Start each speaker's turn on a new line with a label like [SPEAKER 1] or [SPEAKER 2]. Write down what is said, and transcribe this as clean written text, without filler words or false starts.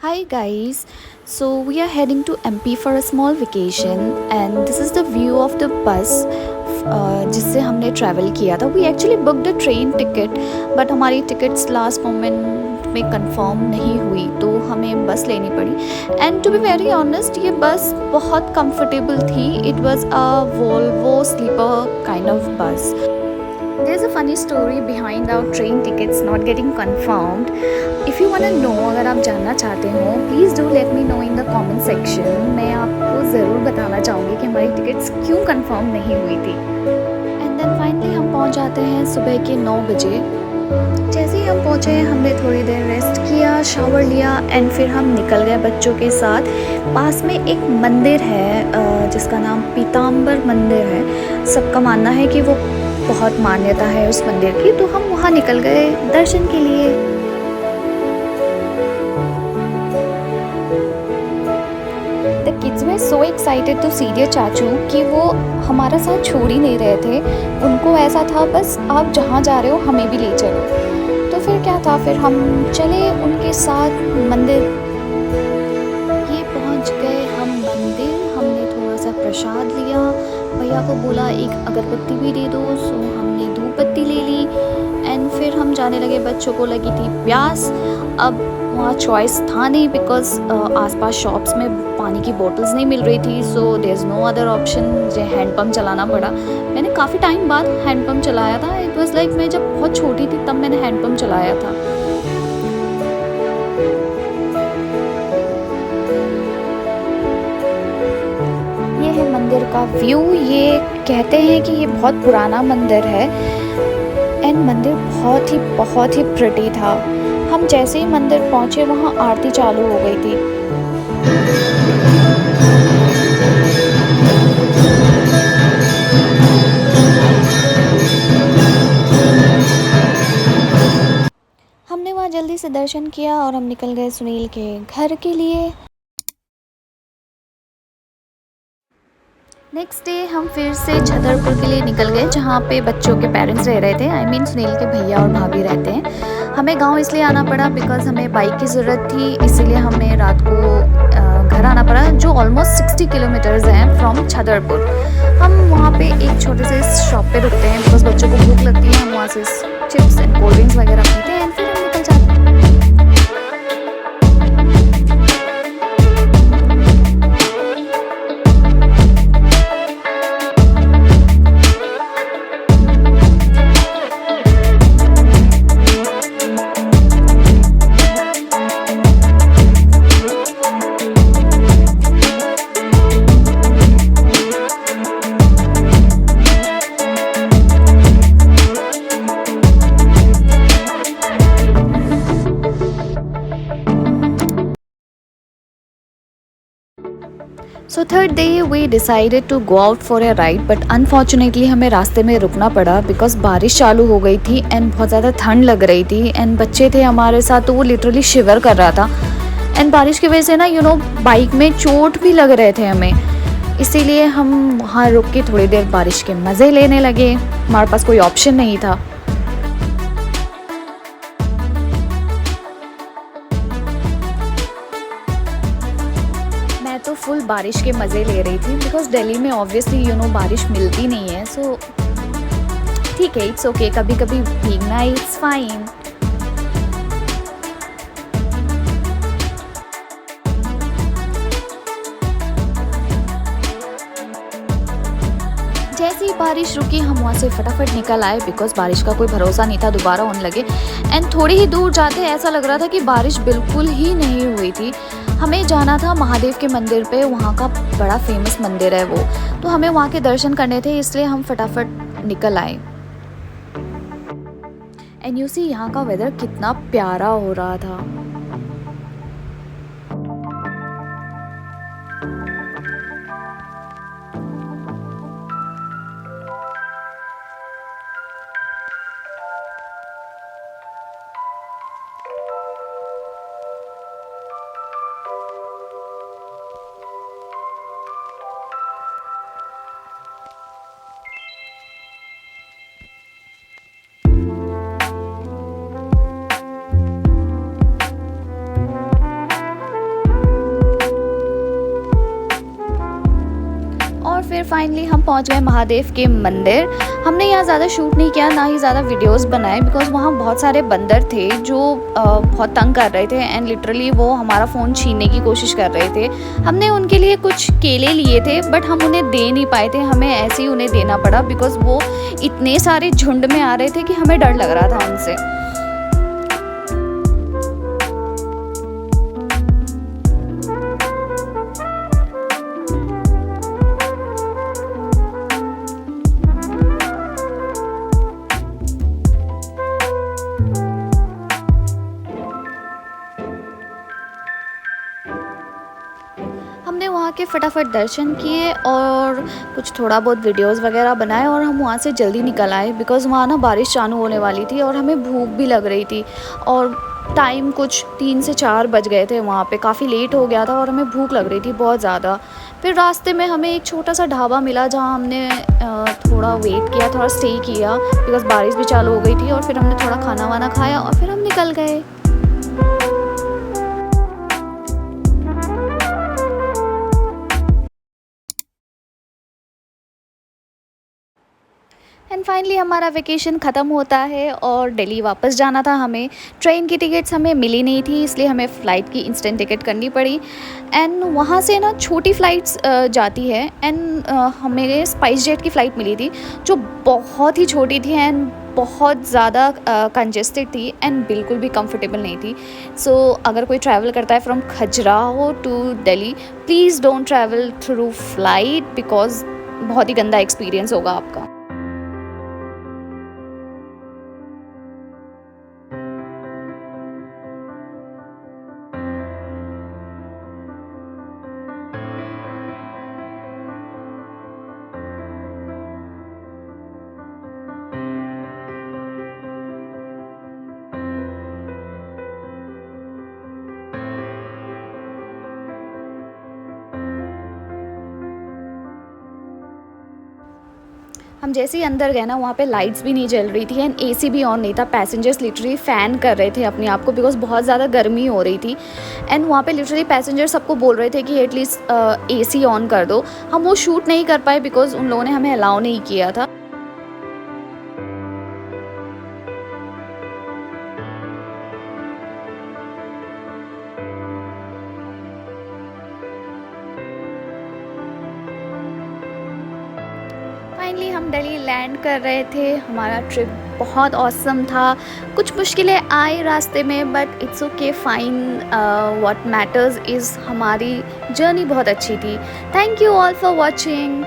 [SPEAKER 1] Hi guys, so we are heading to MP for a small vacation and this is the view of the bus जिससे हमने travel किया था. We actually booked a train ticket but हमारी tickets last moment में confirm नहीं हुई तो हमें बस लेनी पड़ी. And to be very honest ये बस बहुत कंफर्टेबल थी. It was a Volvo sleeper kind of bus. There's a funny story behind our train tickets not getting confirmed. If you wanna know, अगर आप जानना चाहते हो please do let me know in the comment section. मैं आपको ज़रूर बताना चाहूँगी कि हमारी टिकट्स क्यों कंफर्म नहीं हुई थी. एंड देन फाइनली हम पहुँच जाते हैं सुबह के 9 बजे. जैसे ही हम पहुँचे हमने थोड़ी देर रेस्ट किया, शावर लिया एंड फिर हम निकल गए बच्चों के साथ. पास में एक मंदिर है जिसका नाम पीताम्बर मंदिर है. सबका मानना है कि वो बहुत मान्यता है उस मंदिर की, तो हम वहाँ निकल गए दर्शन के लिए. The kids were so excited to see their चाचू कि वो हमारा साथ छोड़ ही नहीं रहे थे. उनको ऐसा था बस आप जहाँ जा रहे हो हमें भी ले चलो. तो फिर क्या था, फिर हम चले उनके साथ मंदिर. ये पहुँच गए हम मंदिर. हमने थोड़ा सा प्रसाद लिया. भैया को बोला एक अगरबत्ती भी दे दो, सो हमने धूप बत्ती ले ली. एंड फिर हम जाने लगे. बच्चों को लगी थी प्यास. अब वहाँ चॉइस था नहीं बिकॉज आसपास शॉप्स में पानी की बोतल्स नहीं मिल रही थी. So there is no other option. मुझे हैंड पम्प चलाना पड़ा. मैंने काफ़ी टाइम बाद हैंड पम्प चलाया था. इट वॉज़ लाइक मैं जब बहुत छोटी थी तब मैंने हैंड पम्प चलाया था. मंदिर का व्यू. ये कहते हैं कि ये बहुत पुराना मंदिर है एंड मंदिर बहुत ही प्रिटी था. हम जैसे ही मंदिर पहुंचे वहाँ आरती चालू हो गई थी. हमने वहाँ जल्दी से दर्शन किया और हम निकल गए सुनील के घर के लिए. नेक्स्ट डे हम फिर से छतरपुर के लिए निकल गए जहाँ पे बच्चों के पेरेंट्स रह रहे थे. आई मीन सुनील के भैया और भाभी रहते हैं. हमें गांव इसलिए आना पड़ा बिकॉज हमें बाइक की ज़रूरत थी. इसीलिए हमें रात को घर आना पड़ा जो ऑलमोस्ट 60 किलोमीटर्स हैं फ्रॉम छतरपुर. हम वहाँ पे एक छोटे से शॉप पे रुकते हैं बिकॉज बच्चों को भूख लगती है. हम वहाँ से चिप्स एंड कोल्ड ड्रिंक्स वगैरह पीते हैं एंड फिर हम निकल जाते हैं. So third day we decided to go out for a ride but unfortunately हमें रास्ते में रुकना पड़ा बिकॉज बारिश चालू हो गई थी एंड बहुत ज़्यादा ठंड लग रही थी. एंड बच्चे थे हमारे साथ तो वो लिटरली शिवर कर रहा था. एंड बारिश की वजह से ना बाइक में चोट भी लग रहे थे हमें. इसीलिए हम वहाँ रुक के थोड़ी देर बारिश के मज़े लेने लगे. हमारे पास कोई ऑप्शन नहीं था. तो फुल बारिश के मज़े ले रही थी बिकॉज दिल्ली में ऑब्वियसली बारिश मिलती नहीं है. सो ठीक है, इट्स ओके. कभी कभी भीगना इट्स फाइन. जैसे ही बारिश रुकी हम वहाँ से फटाफट निकल आए बिकॉज बारिश का कोई भरोसा नहीं था दोबारा होने लगे. एंड थोड़ी ही दूर जाते ऐसा लग रहा था कि बारिश बिल्कुल ही नहीं हुई थी. हमें जाना था महादेव के मंदिर पे. वहाँ का बड़ा फेमस मंदिर है वो, तो हमें वहाँ के दर्शन करने थे इसलिए हम फटाफट निकल आए. एंड यू सी यहाँ का वेदर कितना प्यारा हो रहा था. फाइनली हम पहुंच गए महादेव के मंदिर। हमने यहाँ ज़्यादा शूट नहीं किया, ना ही ज़्यादा वीडियोस बनाए, बिकॉज़ वहाँ बहुत सारे बंदर थे जो बहुत तंग कर रहे थे एंड लिटरली वो हमारा फ़ोन छीनने की कोशिश कर रहे थे। हमने उनके लिए कुछ केले लिए थे बट हम उन्हें दे नहीं पाए थे, हमें ऐसे ही उन्हें देना पड़ा बिकॉज़ वो इतने सारे झुंड में आ रहे थे कि हमें डर लग रहा था उनसे। हमने वहाँ के फटाफट दर्शन किए और कुछ थोड़ा बहुत वीडियोस वगैरह बनाए और हम वहाँ से जल्दी निकल आए बिकॉज़ वहाँ ना बारिश चालू होने वाली थी और हमें भूख भी लग रही थी और टाइम कुछ 3 से 4 बज गए थे, वहाँ पे काफ़ी लेट हो गया था और हमें भूख लग रही थी बहुत ज़्यादा। फिर रास्ते में हमें एक छोटा सा ढाबा मिला जहाँ हमने थोड़ा वेट किया, थोड़ा स्टे किया बिकॉज़ बारिश भी चालू हो गई थी और फिर हमने थोड़ा खाना वाना खाया और फिर हम निकल गए। एंड फाइनली हमारा वेकेशन ख़त्म होता है और दिल्ली वापस जाना था हमें। ट्रेन की टिकट्स हमें मिली नहीं थी, इसलिए हमें फ़्लाइट की इंस्टेंट टिकट करनी पड़ी एंड वहाँ से ना छोटी फ़्लाइट्स जाती है एंड हमें स्पाइस जेट की फ़्लाइट मिली थी जो बहुत ही छोटी थी एंड बहुत ज़्यादा कंजेस्टेड थी एंड बिल्कुल भी कंफर्टेबल नहीं थी। सो अगर कोई ट्रैवल करता है from Khajuraho to Delhi, please don't travel through flight because बहुत ही गंदा एक्सपीरियंस होगा आपका। हम जैसे ही अंदर गए ना, वहाँ पे लाइट्स भी नहीं जल रही थी एंड एसी भी ऑन नहीं था। पैसेंजर्स लिटरली फ़ैन कर रहे थे अपने आप को बिकॉज़ बहुत ज़्यादा गर्मी हो रही थी एंड वहाँ पे लिटरली पैसेंजर सबको बोल रहे थे कि एटलीस्ट एसी ऑन कर दो। हम वो शूट नहीं कर पाए बिकॉज़ उन लोगों ने हमें अलाउ नहीं किया था। फाइनली हम दिल्ली लैंड कर रहे थे। हमारा ट्रिप बहुत ऑसम था। कुछ मुश्किलें आई रास्ते में but it's okay, fine. What matters is हमारी जर्नी बहुत अच्छी थी। Thank you all for watching.